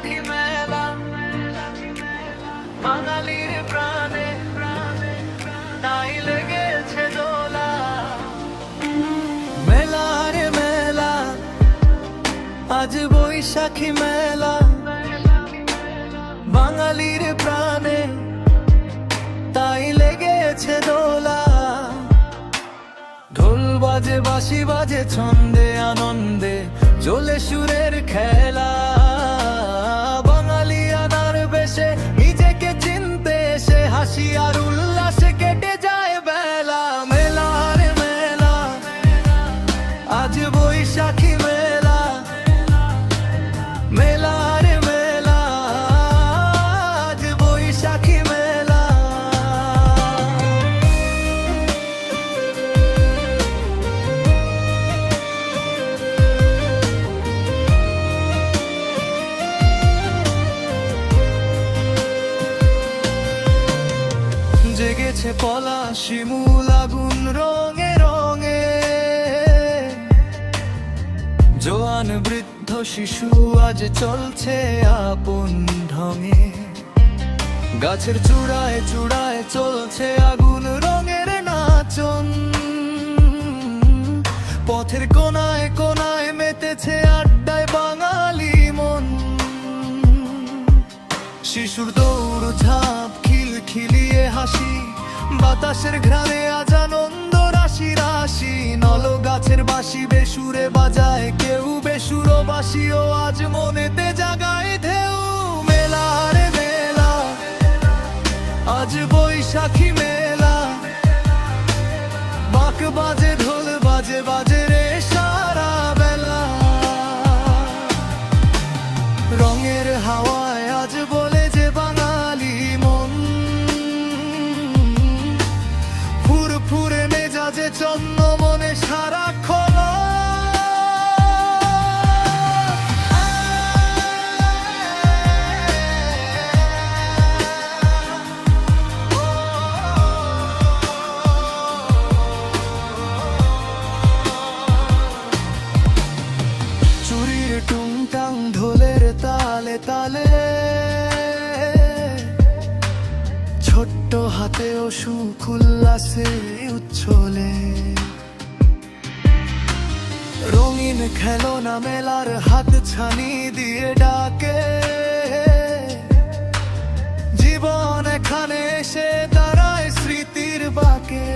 বৈশাখী মেলা বাঙালির প্রাণে তাই লেগেছে দোলা। মেলা রে মেলা, আজ বৈশাখী মেলা বাঙালির প্রাণে তাই লেগেছে দোলা। ঢোল বাজে বাঁশি বাজে ছন্দে আনন্দে চলে সুরের খেলা। বাঙালি আনার বেশে নিজেকে চিনতে এসে হাসি আর উল্লাসে কেটে যায় বেলা। মেলা রে মেলা, আজ বৈশাখী মেলা। মেলা রে মেলা, আজ বৈশাখী মেলা। জেগেছে পলা শিমুল আগুন রঙে রঙে, জোয়ান বৃদ্ধ শিশু আজ চলছে আপন ঢঙে। গাছের চূড়ায় চূড়ায় চলছে আগুন রঙের নাচন, পথের কোনায় কোনায় মেতেছে আড্ডায় বাঙালি মন। শিশুর দৌড় ঝাঁপ খিলখিলিয়ে হাসি, বাতাসের ঘ্রাণে আজ আনন্দ রাশি রাশি। নল গাছের বাঁশি বেসুরে বাজায় কেউ, বেসুরো বাঁশিও আজ মনেতে জাগায় ঢেউ। মেলা রে মেলা, আজ বৈশাখী মেলা। বাঁক বাজে ঢোল বাজে বাজে রে সারা বেলা। রঙের হাওয়ায় আজ বলে যে বাঙালি মন, ফুরফুরে মেজাজে চন্ন মনে সারাক্ষণ। চুরির টুংটাং ঢোলের তালে তালে, ছোট্ট হাতেও সুখ উল্লাসে উচ্ছলে। রঙিন খেলনা মেলার হাত ছানি দিয়ে ডাকে, জীবন এখানে এসে দাঁড়ায় স্মৃতির বাঁকে।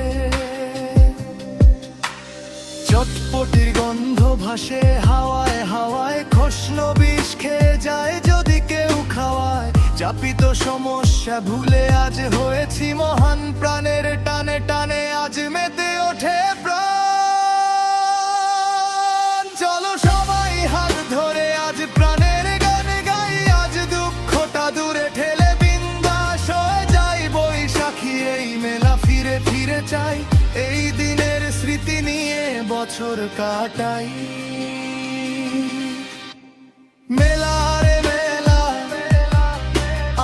চটপটির গন্ধ ভাসে হাওয়ায় হাওয়ায়, খসলো বিষ খেয়ে যায় যদি কেউ খাওয়ায়। চাপিত সমস্যা ভুলে আজ হয়েছি মহান, প্রাণের টানে টানে আজ মেতে ওঠে প্রাণ। চলো সবাই হাত ধরে আজ প্রাণের গান গাই, আজ দুঃখটা দূরে ঠেলে বিন্দাস হয়ে যাই। বৈশাখী এই মেলা ফিরে ফিরে চাই, এই দিনের স্মৃতি নিয়ে বছর কাটাই। মেলা রে মেলা,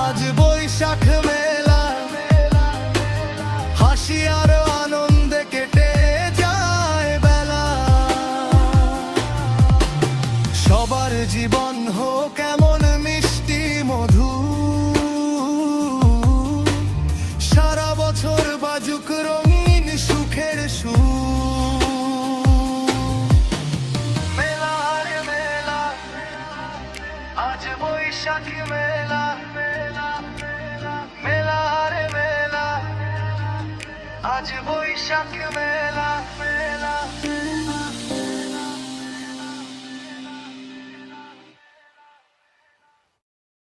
আজ বৈশাখ মেলা। হাসি আর আনন্দে কেটে যায় বেলা। সবার জীবন হোক এমন মিষ্টি মধু, সারা বছর বাজুক রঙিন সুখের সুর। মেলা রে মেলা, আজ বৈশাখী মেলা। মেলা রে মেলা, আজ বৈশাখী মেলা।